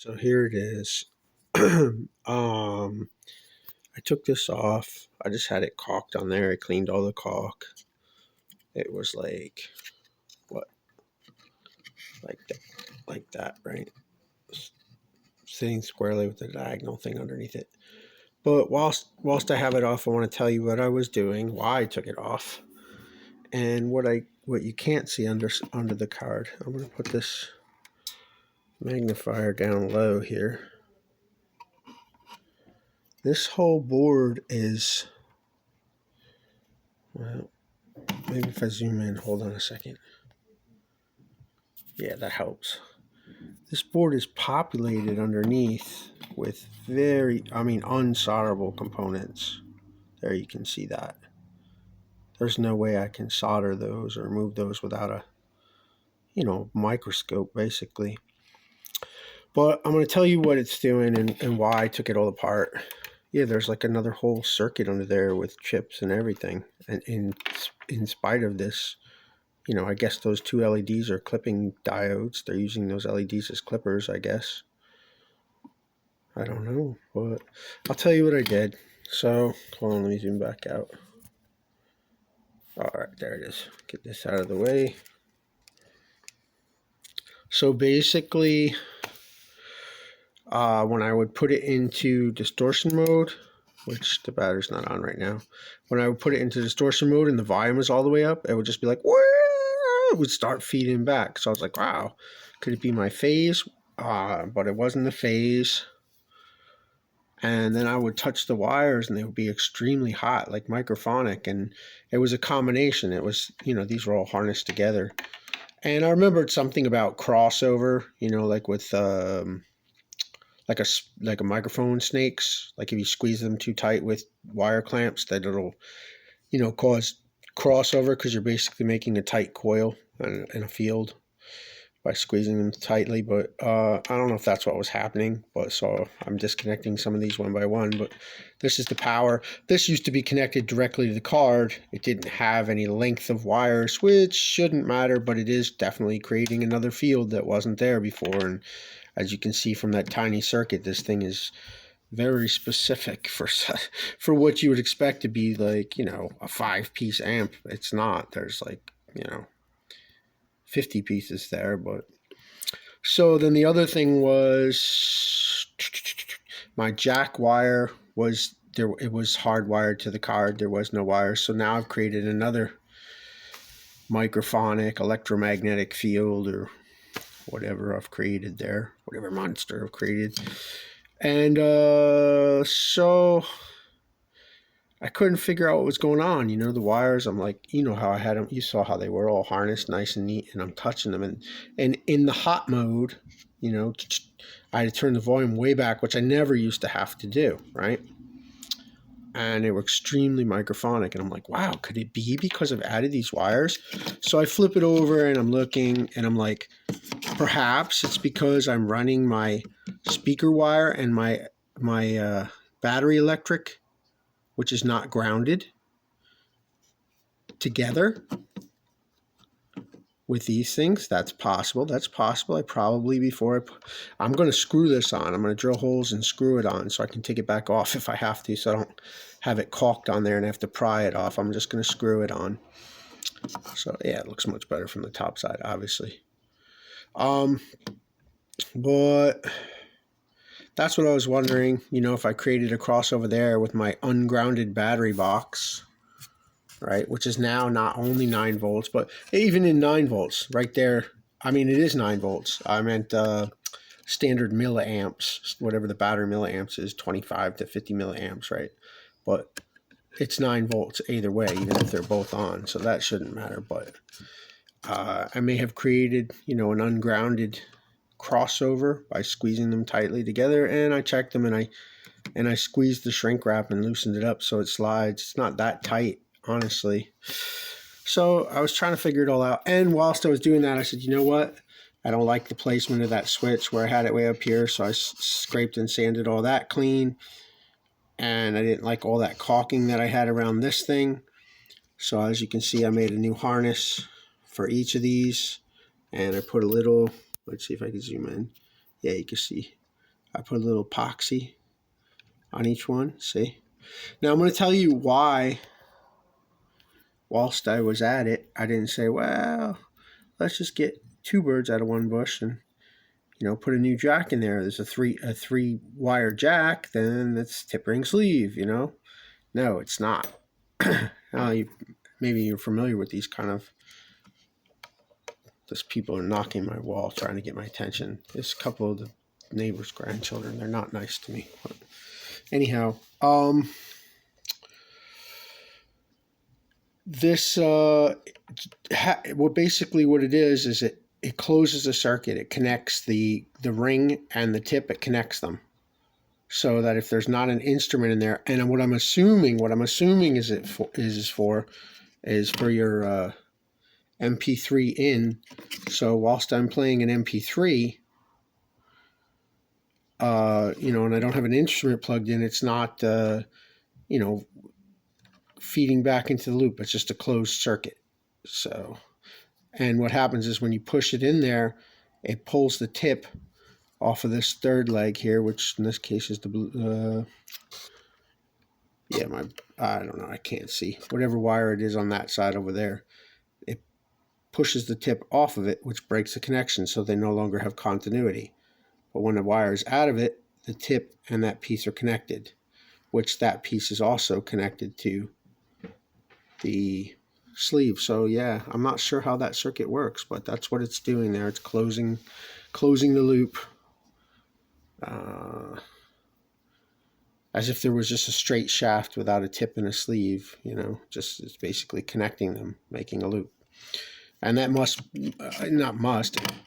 So here it is. I took this off. I just had it caulked on there. I cleaned all the caulk. It was like what, like that, right? Sitting squarely with the diagonal thing underneath it. But whilst I have it off, I want to tell you what I was doing, why I took it off, and what you can't see under the card. I'm going to put this magnifier down low here. This whole board is, well, maybe if I zoom in, hold on a second. Yeah, that helps. This board is populated underneath with unsolderable components. There you can see that. There's no way I can solder those or remove those without a, microscope, basically. But I'm going to tell you what it's doing and why I took it all apart. Yeah, there's like another whole circuit under there with chips and everything. And in spite of this, I guess those two LEDs are clipping diodes. They're using those LEDs as clippers, I guess. I don't know, but I'll tell you what I did. So, hold on, let me zoom back out. All right, there it is. Get this out of the way. So basically, when I would put it into distortion mode, which the battery's not on right now, when I would put it into distortion mode and the volume was all the way up, it would just be like, it would start feeding back. So I was like, wow, could it be my phase? But it wasn't the phase. And then I would touch the wires and they would be extremely hot, like microphonic. And it was a combination. It was, these were all harnessed together. And I remembered something about crossover, like with like a microphone snakes. Like if you squeeze them too tight with wire clamps, that it'll, cause crossover because you're basically making a tight coil in a field by squeezing them tightly. But I don't know if that's what was happening. But so I'm disconnecting some of these one by one. But this is the power. This used to be connected directly to the card. It didn't have any length of wires, which shouldn't matter, but it is definitely creating another field that wasn't there before. And as you can see from that tiny circuit, this thing is very specific for what you would expect to be like, a 5-piece amp. It's not. There's like, 50 pieces there. But so then the other thing was my jack wire was there. It was hardwired to the card. There was no wire. So now I've created another microphonic electromagnetic field or whatever I've created there, whatever monster I've created. And so I couldn't figure out what was going on. The wires, I'm like, how I had them. You saw how they were all harnessed nice and neat, and I'm touching them. And in the hot mode, I had to turn the volume way back, which I never used to have to do, right? And they were extremely microphonic. And I'm like, wow, could it be because I've added these wires? So I flip it over and I'm looking and I'm like, perhaps it's because I'm running my speaker wire and my battery electric, which is not grounded, together with these things. That's possible. I probably I'm going to screw this on. I'm going to drill holes and screw it on so I can take it back off if I have to, so I don't have it caulked on there and have to pry it off. I'm just going to screw it on. So yeah, it looks much better from the top side, obviously. But that's what I was wondering, if I created a crossover there with my ungrounded battery box, right, which is now not only 9 volts, but even in 9 volts right there, it is 9 volts. I meant standard milliamps, whatever the battery milliamps is, 25 to 50 milliamps, right? But it's 9 volts either way, even if they're both on, so that shouldn't matter. But I may have created, an ungrounded crossover by squeezing them tightly together, and I checked them and I squeezed the shrink wrap and loosened it up so it slides. It's not that tight, honestly. So I was trying to figure it all out, and whilst I was doing that, I said, you know what, I don't like the placement of that switch where I had it way up here, so I scraped and sanded all that clean, and I didn't like all that caulking that I had around this thing. So as you can see, I made a new harness for each of these, and I put a little, let's see if I can zoom in. Yeah, you can see I put a little epoxy on each one, see? Now I'm going to tell you why, whilst I was at it, I didn't say, well, let's just get 2 birds out of 1 bush and, put a new jack in there. There's a three wire jack, then it's tip ring sleeve, No, it's not. Maybe you're familiar with these kind of, these people are knocking my wall trying to get my attention. There's a couple of the neighbors' grandchildren. They're not nice to me. But anyhow, this basically what it is it closes a circuit. It connects the ring and the tip. It connects them so that if there's not an instrument in there, and what I'm assuming is for your MP3 in. So whilst I'm playing an MP3, and I don't have an instrument plugged in, it's not feeding back into the loop. It's just a closed circuit. So, and what happens is when you push it in there, it pulls the tip off of this third leg here, which in this case is the I don't know, I can't see. Whatever wire it is on that side over there, it pushes the tip off of it, which breaks the connection, so they no longer have continuity. But when the wire is out of it, the tip and that piece are connected, which that piece is also connected to the sleeve. So yeah, I'm not sure how that circuit works, but that's what it's doing there. It's closing the loop, as if there was just a straight shaft without a tip and a sleeve. Just it's basically connecting them, making a loop. And that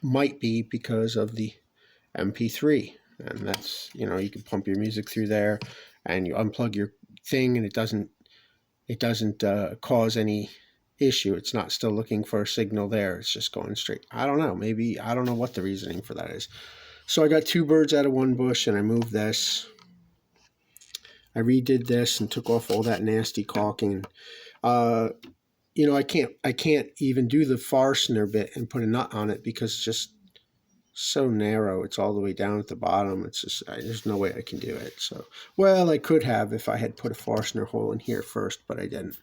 might be because of the MP3. And that's, you can pump your music through there, and you unplug your thing, and it doesn't cause any issue. It's not still looking for a signal there. It's just going straight. I don't know. Maybe, I don't know what the reasoning for that is. So I got 2 birds out of 1 bush, and I moved this. I redid this and took off all that nasty caulking. I can't even do the fastener bit and put a nut on it because it's just so narrow. It's all the way down at the bottom. It's just, there's no way I can do it. So, well, I could have if I had put a fastener hole in here first, but I didn't.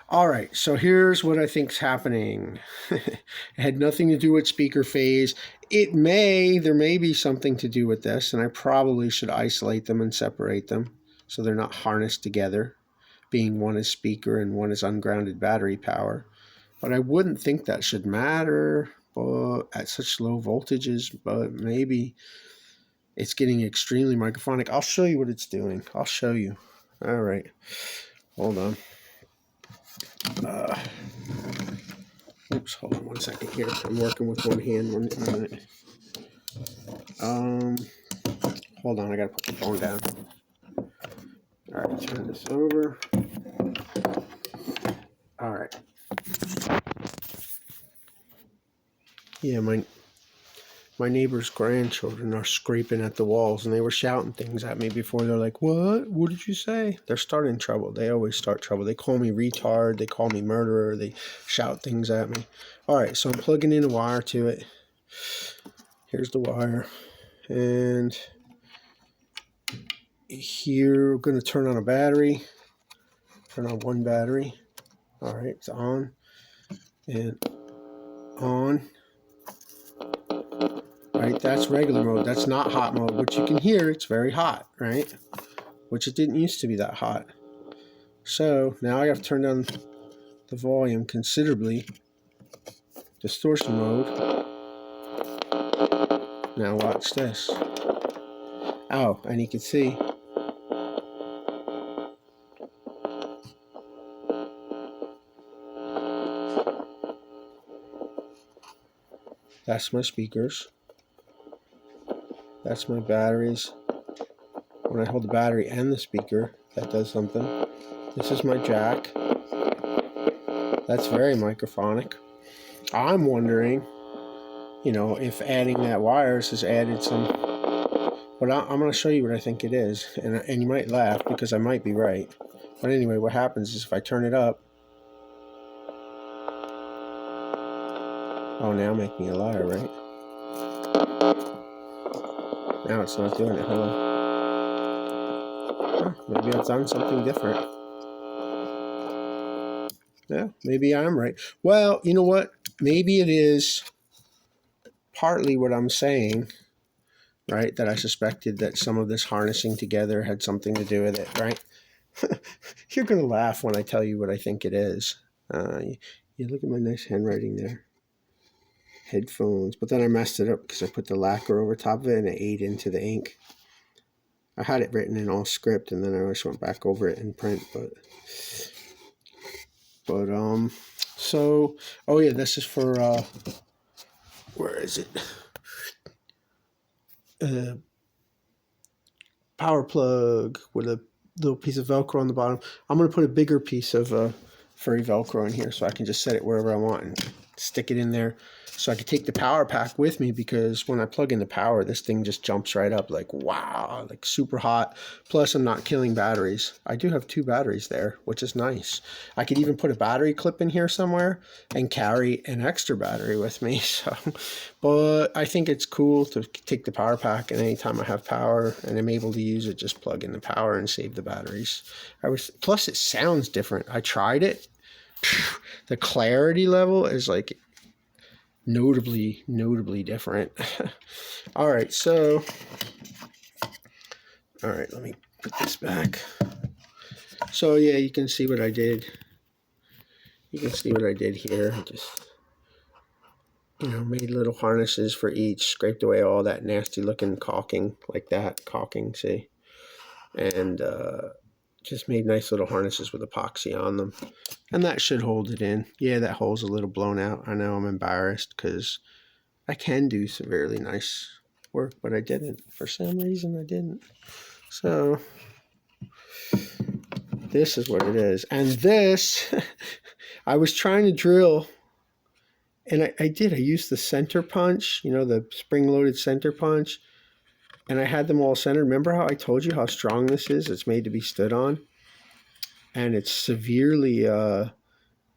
All right, so here's what I think's happening. It had nothing to do with speaker phase. There may be something to do with this, and I probably should isolate them and separate them so they're not harnessed together, being one is speaker and one is ungrounded battery power. But I wouldn't think that should matter at such low voltages, but maybe it's getting extremely microphonic. I'll show you what it's doing. I'll show you. All right, hold on. Oops, hold on 1 second here. I'm working with one hand. 1 minute. Hold on, I gotta put the phone down. All right, turn this over. All right. Yeah, my neighbor's grandchildren are scraping at the walls, and they were shouting things at me before. They're like, what? What did you say? They're starting trouble. They always start trouble. They call me retard. They call me murderer. They shout things at me. All right, so I'm plugging in a wire to it. Here's the wire. And here we're going to turn on a battery. Turn on one battery. All right, it's on. And on. Right, that's regular mode. That's not hot mode, which you can hear it's very hot, right? Which it didn't used to be that hot. So now I have to turn down the volume considerably. Distortion mode. Now watch this. Oh, and you can see that's my speakers. That's my batteries. When I hold the battery and the speaker, that does something. This is my jack. That's very microphonic. I'm wondering, if adding that wires has added some. But I'm going to show you what I think it is. And you might laugh because I might be right. But anyway, what happens is if I turn it up. Oh, now make me a liar, right? Now it's not doing it. Hold on. Huh, maybe I've done something different. Yeah, maybe I'm right. Well, you know what? Maybe it is partly what I'm saying, right? That I suspected that some of this harnessing together had something to do with it, right? You're going to laugh when I tell you what I think it is. You look at my nice handwriting there. Headphones. But then I messed it up because I put the lacquer over top of it and it ate into the ink. I had it written in all script and then I just went back over it in print. So, oh yeah, this is for, where is it? Power plug with a little piece of Velcro on the bottom. I'm going to put a bigger piece of furry Velcro in here so I can just set it wherever I want and stick it in there so I can take the power pack with me, because when I plug in the power, this thing just jumps right up like, wow, like super hot. Plus, I'm not killing batteries. I do have 2 batteries there, which is nice. I could even put a battery clip in here somewhere and carry an extra battery with me. So, but I think it's cool to take the power pack, and anytime I have power and I'm able to use it, just plug in the power and save the batteries. Plus, it sounds different. I tried it. The clarity level is like notably different. All right, let me put this back. So yeah, you can see what I did. You can see what I did here. Just, made little harnesses for each, scraped away all that nasty looking caulking, like that caulking, see? And just made nice little harnesses with epoxy on them. And that should hold it in. Yeah, that hole's a little blown out. I know, I'm embarrassed because I can do severely nice work, but I didn't. For some reason, I didn't. So, this is what it is. And this, I was trying to drill, and I did. I used the center punch, the spring-loaded center punch, and I had them all centered. Remember how I told you how strong this is? It's made to be stood on. And it's severely,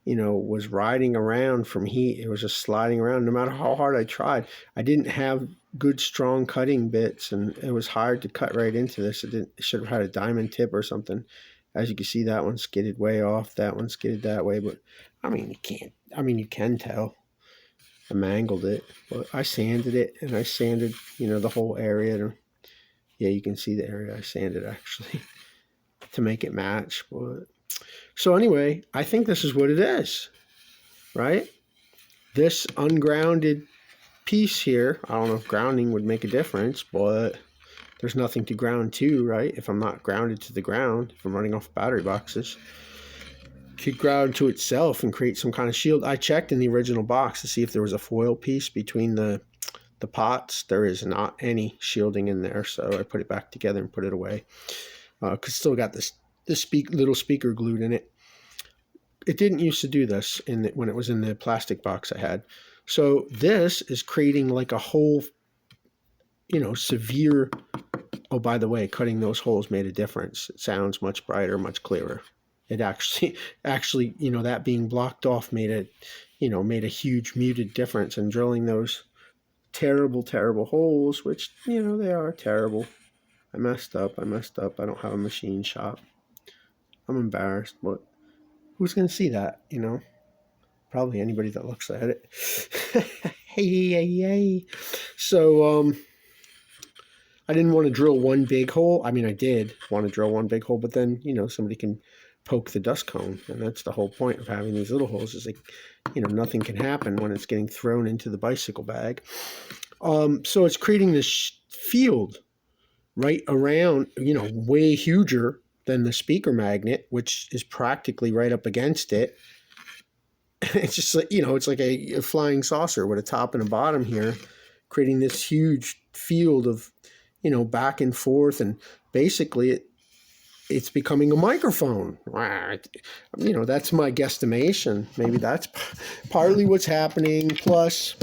was riding around from heat. It was just sliding around. No matter how hard I tried, I didn't have good, strong cutting bits, and it was hard to cut right into this. It should have had a diamond tip or something. As you can see, that one skidded way off. That one skidded that way. But, you can tell. I mangled it. But I sanded it, and I sanded, the whole area. Yeah, you can see the area I sanded, actually, to make it match. But so anyway, I think this is what it is, right? This ungrounded piece here, I don't know if grounding would make a difference, but there's nothing to ground to, right? If I'm not grounded to the ground, if I'm running off battery boxes, could ground to itself and create some kind of shield. I checked in the original box to see if there was a foil piece between the pots. There is not any shielding in there, so I put it back together and put it away. Because still got this little speaker glued in it. It didn't used to do this when it was in the plastic box I had. So this is creating like a whole, severe. Oh, by the way, cutting those holes made a difference. It sounds much brighter, much clearer. It actually, that being blocked off made a huge muted difference in drilling those terrible, terrible holes, which, they are terrible. I messed up. I don't have a machine shop. I'm embarrassed, but who's going to see that, Probably anybody that looks at it. Hey. So, I didn't want to drill one big hole. I did want to drill one big hole, but then, somebody can poke the dust cone. And that's the whole point of having these little holes, is like, nothing can happen when it's getting thrown into the bicycle bag. So it's creating this field right around, way huger than the speaker magnet, which is practically right up against it. It's just like, it's like a flying saucer with a top and a bottom here, creating this huge field of, back and forth. And basically it's becoming a microphone. That's my guesstimation. Maybe that's partly what's happening. Plus,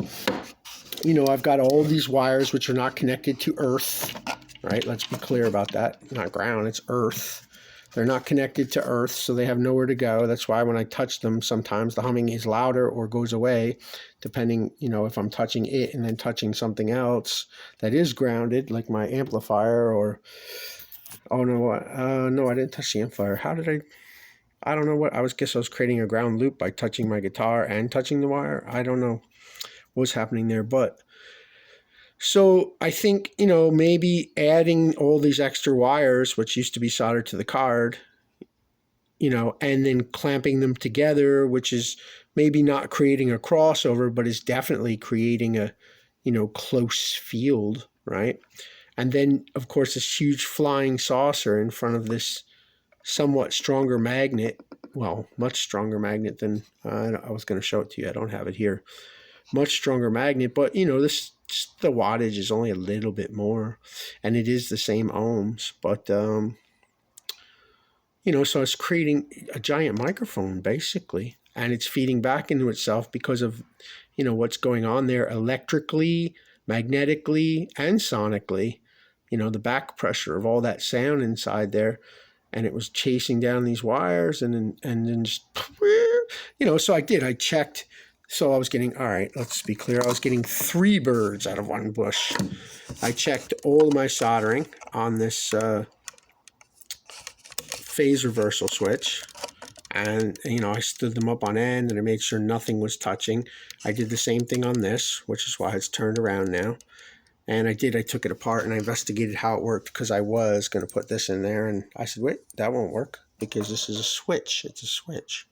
I've got all these wires which are not connected to earth, right? Let's be clear about that. Not ground, it's earth. They're not connected to Earth, so they have nowhere to go. That's why when I touch them, sometimes the humming is louder or goes away, depending, if I'm touching it and then touching something else that is grounded, like my amplifier or, oh no, no, I didn't touch the amplifier. How did I don't know what, guess I was creating a ground loop by touching my guitar and touching the wire. I don't know what's happening there, but so I think, maybe adding all these extra wires, which used to be soldered to the card, and then clamping them together, which is maybe not creating a crossover, but is definitely creating a, close field, right? And then, of course, this huge flying saucer in front of this somewhat stronger magnet, well, much stronger magnet than, I was going to show it to you. I don't have it here. Much stronger magnet, but, the wattage is only a little bit more, and it is the same ohms, but, so it's creating a giant microphone, basically, and it's feeding back into itself because of, what's going on there electrically, magnetically, and sonically, the back pressure of all that sound inside there. And it was chasing down these wires and then just, so I checked. So I was getting, all right, let's be clear. I was getting 3 birds out of one bush. I checked all of my soldering on this phase reversal switch, and I stood them up on end and I made sure nothing was touching. I did the same thing on this, which is why it's turned around now. And I took it apart and I investigated how it worked, because I was going to put this in there and I said, wait, that won't work because this is a switch. It's a switch.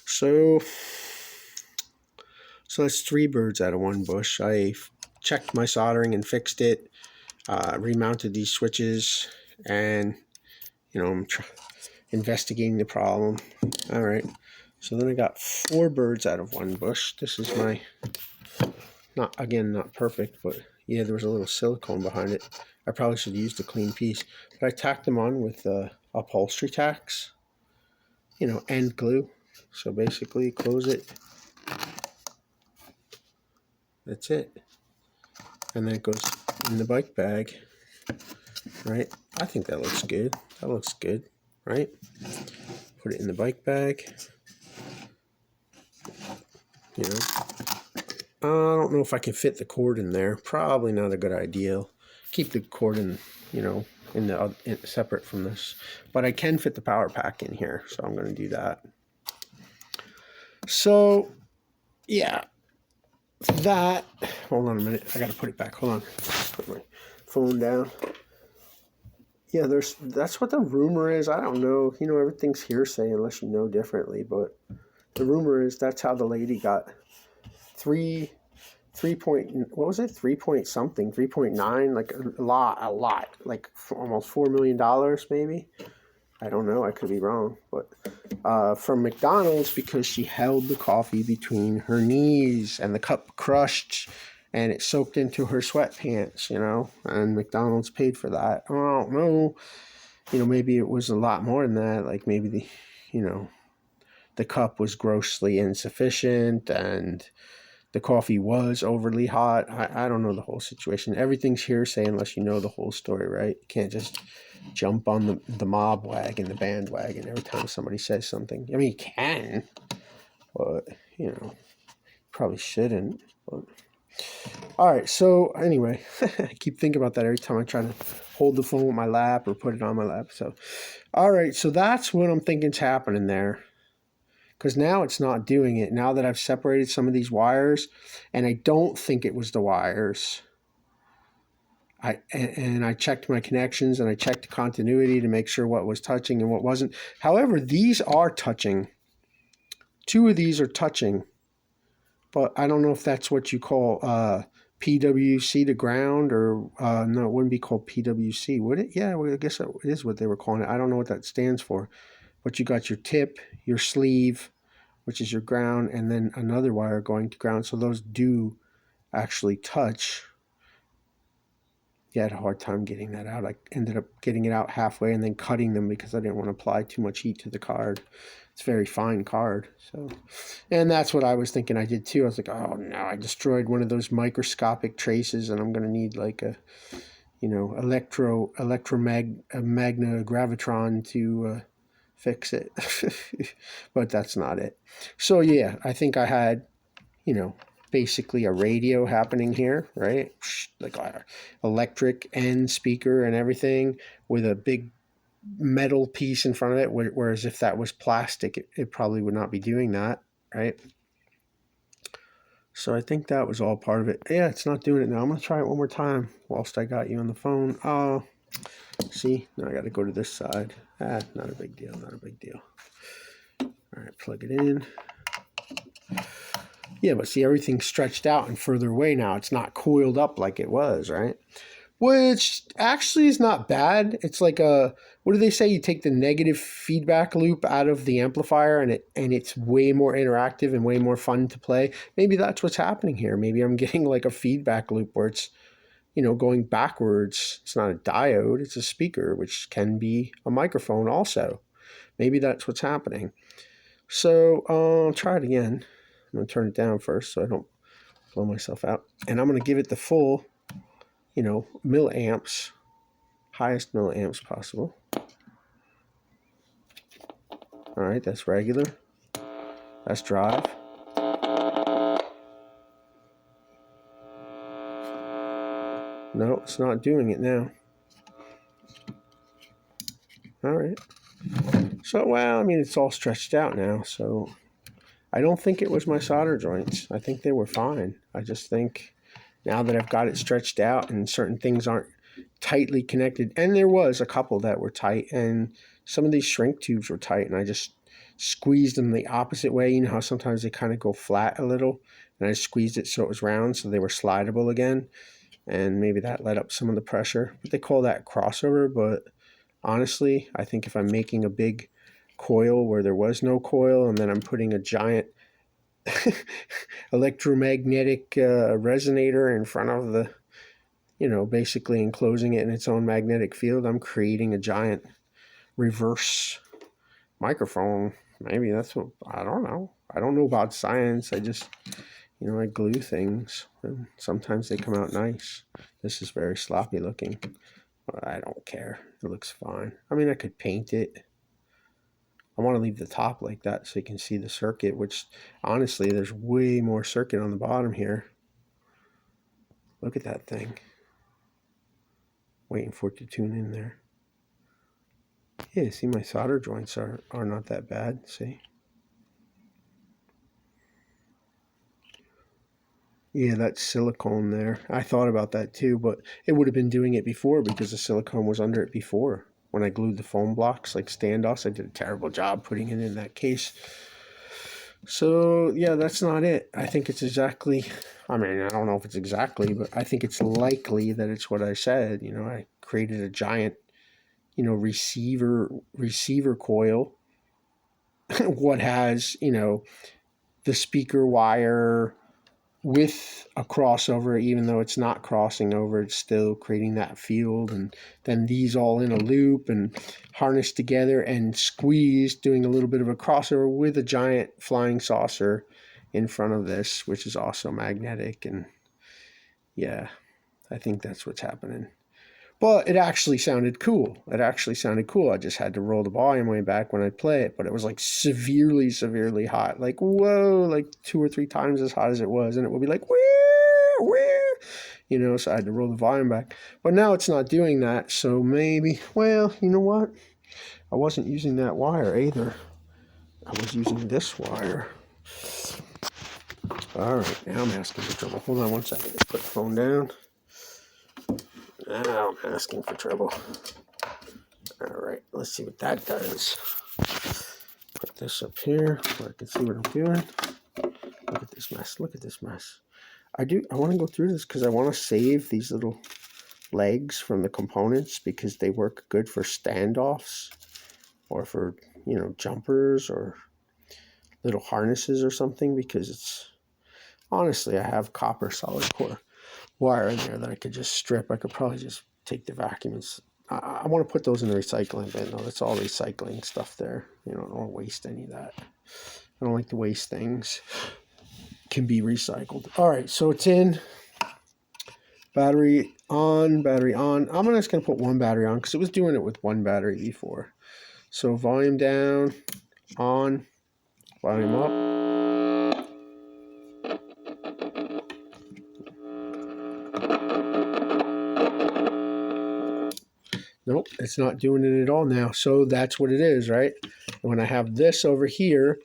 So that's 3 birds out of one bush. I checked my soldering and fixed it, remounted these switches, and I'm investigating the problem. All right. So then I got 4 birds out of one bush. This is my, not perfect, but yeah, there was a little silicone behind it. I probably should have used a clean piece. But I tacked them on with upholstery tacks, and glue. So basically close it. That's it. And then it goes in the bike bag, right? I think that looks good. That looks good, right? Put it in the bike bag. I don't know if I can fit the cord in there. Probably not a good idea. Keep the cord in, separate from this. But I can fit the power pack in here, so I'm going to do that. So, yeah. That, hold on a minute. I got to put it back. Hold on. Put my phone down. Yeah, that's what the rumor is. I don't know. Everything's hearsay unless you know differently. But the rumor is that's how the lady got 3 point, what was it? 3 point something, 3.9, like a lot, like almost $4 million maybe. I don't know. I could be wrong, but from McDonald's, because she held the coffee between her knees and the cup crushed and it soaked into her sweatpants, and McDonald's paid for that. I don't know. Maybe it was a lot more than that. Like maybe the cup was grossly insufficient and the coffee was overly hot. I don't know the whole situation. Everything's hearsay unless you know the whole story, right? You can't just jump on the mob wagon, the bandwagon, every time somebody says something. I mean, you can, but, probably shouldn't. But. All right, so anyway, I keep thinking about that every time I try to hold the phone with my lap or put it on my lap. So, all right, so that's what I'm thinking's happening there. Because now it's not doing it. Now that I've separated some of these wires, and I don't think it was the wires. I checked my connections and I checked the continuity to make sure what was touching and what wasn't. However, these are touching. 2 of these are touching. But I don't know if that's what you call PWC to ground, or no, it wouldn't be called PWC, would it? Yeah, well, I guess it is what they were calling it. I don't know what that stands for. But you got your tip, your sleeve, which is your ground, and then another wire going to ground. So those do actually touch. Yeah, I had a hard time getting that out. I ended up getting it out halfway and then cutting them because I didn't want to apply too much heat to the card. It's a very fine card. So, and that's what I was thinking I did too. I was like, oh no, I destroyed one of those microscopic traces and I'm going to need like a, magna gravitron to fix it. But that's not it. So yeah, I think I had, basically a radio happening here, right? Like electric and speaker and everything with a big metal piece in front of it. Whereas if that was plastic, it probably would not be doing that, right? So I think that was all part of it. Yeah, it's not doing it now. I'm going to try it one more time whilst I got you on the phone. Oh, see, now I got to go to this side. Not a big deal, not a big deal. All right, plug it in. Yeah, but see, everything's stretched out and further away now. It's not coiled up like it was, right? Which actually is not bad. It's like what do they say? You take the negative feedback loop out of the amplifier and it's way more interactive and way more fun to play. Maybe that's what's happening here. Maybe I'm getting like a feedback loop where it's, going backwards. It's not a diode, it's a speaker, which can be a microphone also. Maybe that's what's happening. So I'll try it again. I'm going to turn it down first so I don't blow myself out. And I'm going to give it the full, milliamps, highest milliamps possible. All right, that's regular. That's drive. No, it's not doing it now. All right. So, well, I mean, it's all stretched out now, so I don't think it was my solder joints. I think they were fine. I just think now that I've got it stretched out and certain things aren't tightly connected, and there was a couple that were tight, and some of these shrink tubes were tight, and I just squeezed them the opposite way. You know how sometimes they kind of go flat a little, and I squeezed it so it was round, so they were slidable again, and maybe that let up some of the pressure. But they call that crossover, but honestly, I think if I'm making a big coil where there was no coil, and then I'm putting a giant electromagnetic resonator in front of the, basically enclosing it in its own magnetic field, I'm creating a giant reverse microphone. Maybe that's what, I don't know. I don't know about science. I just, I glue things, and sometimes they come out nice. This is very sloppy looking, but I don't care. It looks fine. I mean, I could paint it. I want to leave the top like that so you can see the circuit, which honestly, there's way more circuit on the bottom here. Look at that thing. Waiting for it to tune in there. Yeah, see, my solder joints are not that bad, see? Yeah, that's silicone there. I thought about that too, but it would have been doing it before because the silicone was under it before. When I glued the foam blocks like standoffs, I did a terrible job putting it in that case. So yeah, that's not it. I think it's exactly, I mean, I don't know if it's exactly, but I think it's likely that it's what I said. I created a giant, receiver coil. What has, the speaker wire with a crossover, even though it's not crossing over, it's still creating that field, and then these all in a loop and harnessed together and squeezed, doing a little bit of a crossover with a giant flying saucer in front of this, which is also magnetic. And yeah, I think that's what's happening. But it actually sounded cool. I just had to roll the volume way back when I play it, but it was like severely, severely hot. Like, whoa, like 2 or 3 times as hot as it was. And it would be like, where, so I had to roll the volume back. But now it's not doing that. So maybe, well, you know what? I wasn't using that wire either. I was using this wire. All right, now I'm asking for trouble. Hold on one second. Let's put the phone down. Now I'm asking for trouble. All right, let's see what that does. Put this up here so I can see what I'm doing. Look at this mess. Look at this mess. I want to go through this because I want to save these little legs from the components because they work good for standoffs or for, jumpers or little harnesses or something, because it's, honestly, I have copper solid core wire in there that I could just strip. I could probably just take the vacuum and I want to put those in the recycling bin. No, that's all recycling stuff there. I don't want to waste any of that. I don't like to waste things. Can be recycled. All right, so it's in. Battery On, battery on. I'm just going to put one battery on because it was doing it with one battery before. So volume down, on, volume up. Nope, it's not doing it at all now. So that's what it is, right? When I have this over here,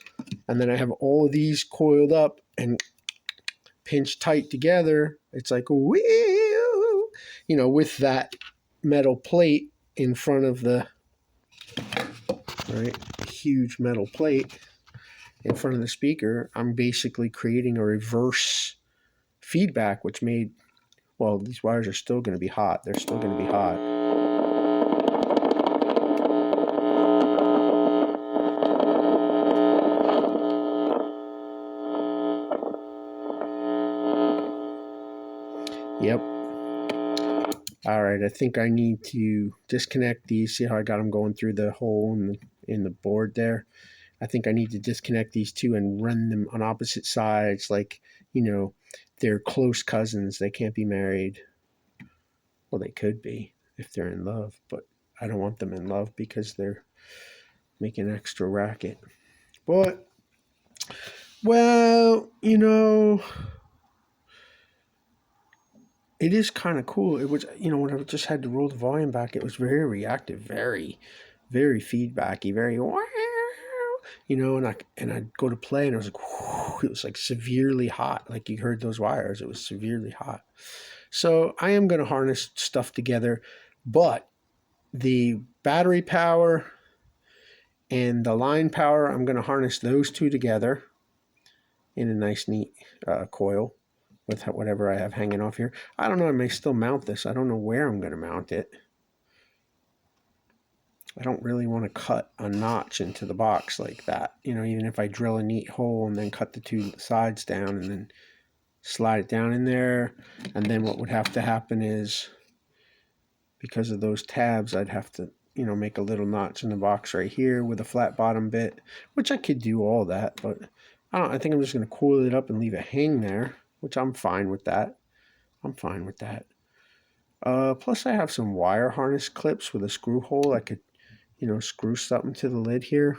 and then I have all of these coiled up and pinched tight together, it's like, whee, you know, with that metal plate in front of the, right, huge metal plate in front of the speaker, I'm basically creating a reverse feedback, which made, well, these wires are still going to be hot. They're still going to be hot. Yep. All right, I think I need to disconnect these. See how I got them going through the hole in the board there? I think I need to disconnect these two and run them on opposite sides, like, you know, they're close cousins. They can't be married. Well, they could be if they're in love, but I don't want them in love because they're making extra racket. But, well, you know, it is kind of cool. It was, you know, when I just had to roll the volume back, it was very reactive, very, very feedbacky, very, you know, and I'd go to play and it was like, whoo, it was like severely hot. Like you heard those wires, it was severely hot. So I am going to harness stuff together, but the battery power and the line power, I'm going to harness those two together in a nice, neat coil with whatever I have hanging off here. I don't know, I may still mount this. I don't know where I'm going to mount it. I don't really want to cut a notch into the box like that. You know, even if I drill a neat hole and then cut the two sides down and then slide it down in there. And then what would have to happen is, because of those tabs, I'd have to, you know, make a little notch in the box right here with a flat bottom bit, which I could do all that, but I think I'm just going to coil it up and leave it hang there, which I'm fine with that. I'm fine with that. Plus I have some wire harness clips with a screw hole. I could, you know, screw something to the lid here.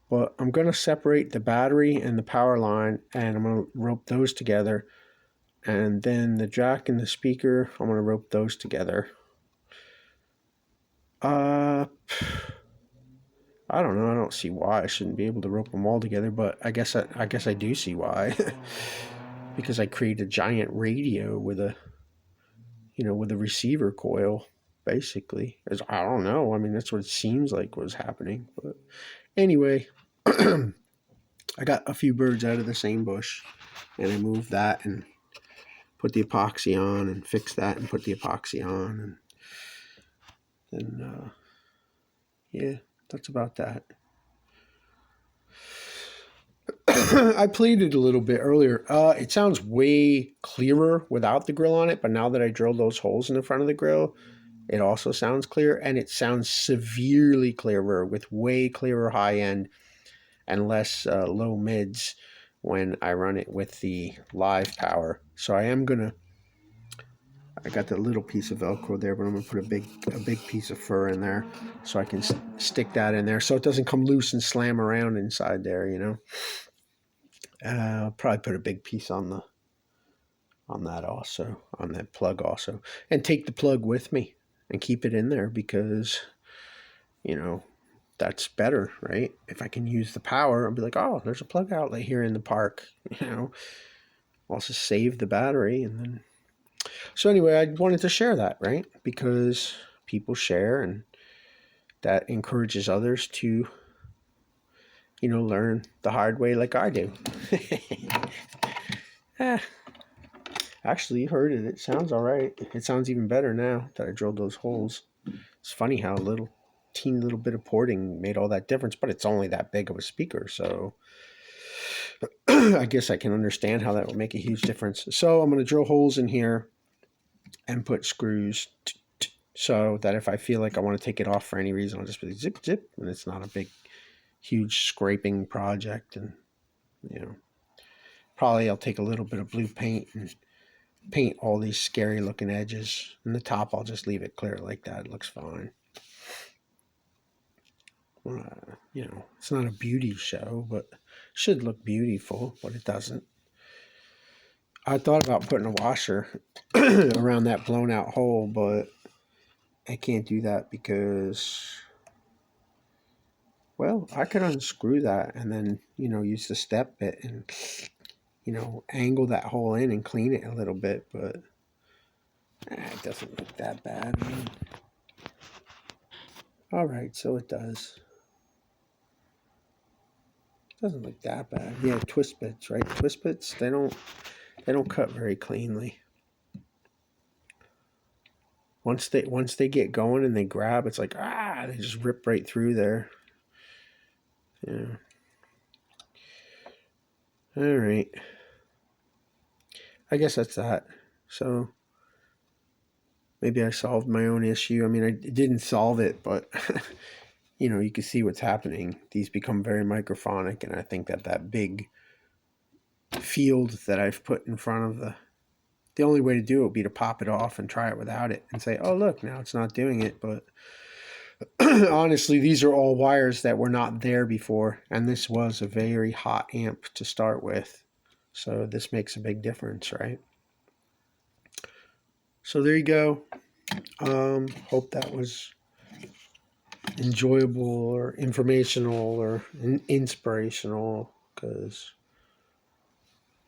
But I'm going to separate the battery and the power line, and I'm going to rope those together. And then the jack and the speaker, I'm going to rope those together. I don't know. I don't see why I shouldn't be able to rope them all together, but I guess I do see why. Because I created a giant radio with a, you know, with a receiver coil, basically. I don't know. I mean, that's what it seems like was happening. But anyway, I got a few birds out of the same bush, and I moved that and put the epoxy on and fix that and put the epoxy on, and then yeah, that's about that. I played it a little bit earlier. It sounds way clearer without the grill on it, but now that I drilled those holes in the front of the grill, it also sounds clear, and it sounds severely clearer with way clearer high end and less low mids when I run it with the live power. So I got the little piece of Velcro there, but I'm gonna put a big piece of fur in there so I can stick that in there so it doesn't come loose and slam around inside there, you know. I'll probably put a big piece on that also, on that plug also, and take the plug with me and keep it in there because, you know, that's better, right? If I can use the power, I'll be like, oh, there's a plug outlet here in the park, you know. Also save the battery, and then. So anyway, I wanted to share that, right? Because people share, and that encourages others to, you know, learn the hard way like I do. Actually, you heard it. It sounds all right. It sounds even better now that I drilled those holes. It's funny how a teeny little bit of porting made all that difference, but it's only that big of a speaker, so I guess I can understand how that would make a huge difference. So I'm going to drill holes in here and put screws so that if I feel like I want to take it off for any reason, I'll just be zip, zip, and it's not a big, huge scraping project. And, you know, probably I'll take a little bit of blue paint and paint all these scary looking edges. And the top, I'll just leave it clear like that. It looks fine. You know, it's not a beauty show, but it should look beautiful, but it doesn't. I thought about putting a washer around that blown out hole, but I can't do that because, well, I could unscrew that and then, you know, use the step bit and, you know, angle that hole in and clean it a little bit, but it doesn't look that bad. I mean, all right, so it does. Doesn't look that bad. Yeah, twist bits, right? Twist bits, they don't cut very cleanly. Once they get going and they grab, it's like they just rip right through there. Yeah. All right. I guess that's that. So maybe I solved my own issue. I mean, I didn't solve it, but you know, you can see what's happening. These become very microphonic, and I think that big field that I've put in front of the only way to do it would be to pop it off and try it without it and say, oh, look, now it's not doing it. But honestly, these are all wires that were not there before, and this was a very hot amp to start with. So this makes a big difference, right? So there you go. Hope that was enjoyable or informational or inspirational, because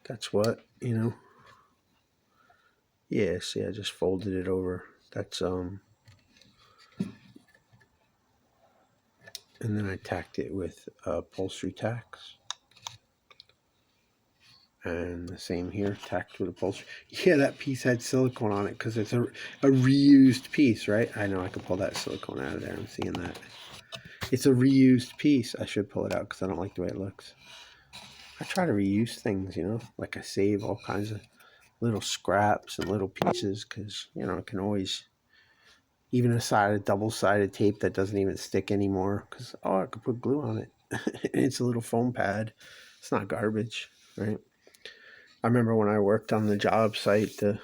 that's what, you know. Yeah, see, I just folded it over. That's and then I tacked it with upholstery tacks. And the same here, tacked with upholstery. Yeah, that piece had silicone on it because it's a reused piece, right? I know I can pull that silicone out of there. I'm seeing that. It's a reused piece. I should pull it out because I don't like the way it looks. I try to reuse things, you know, like I save all kinds of little scraps and little pieces because, you know, it can always, even a double-sided tape that doesn't even stick anymore because, oh, I could put glue on it. It's a little foam pad. It's not garbage, right? I remember when I worked on the job site, the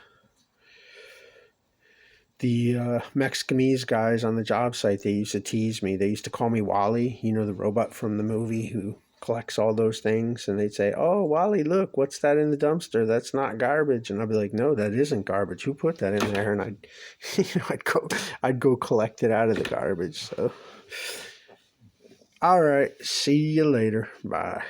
Mexicanese guys on the job site, they used to tease me. They used to call me Wally, you know, the robot from the movie who collects all those things. And they'd say, oh, Wally, look, what's that in the dumpster? That's not garbage. And I'd be like, no, that isn't garbage. Who put that in there? And I'd, you know, I'd go collect it out of the garbage. So, all right, see you later. Bye.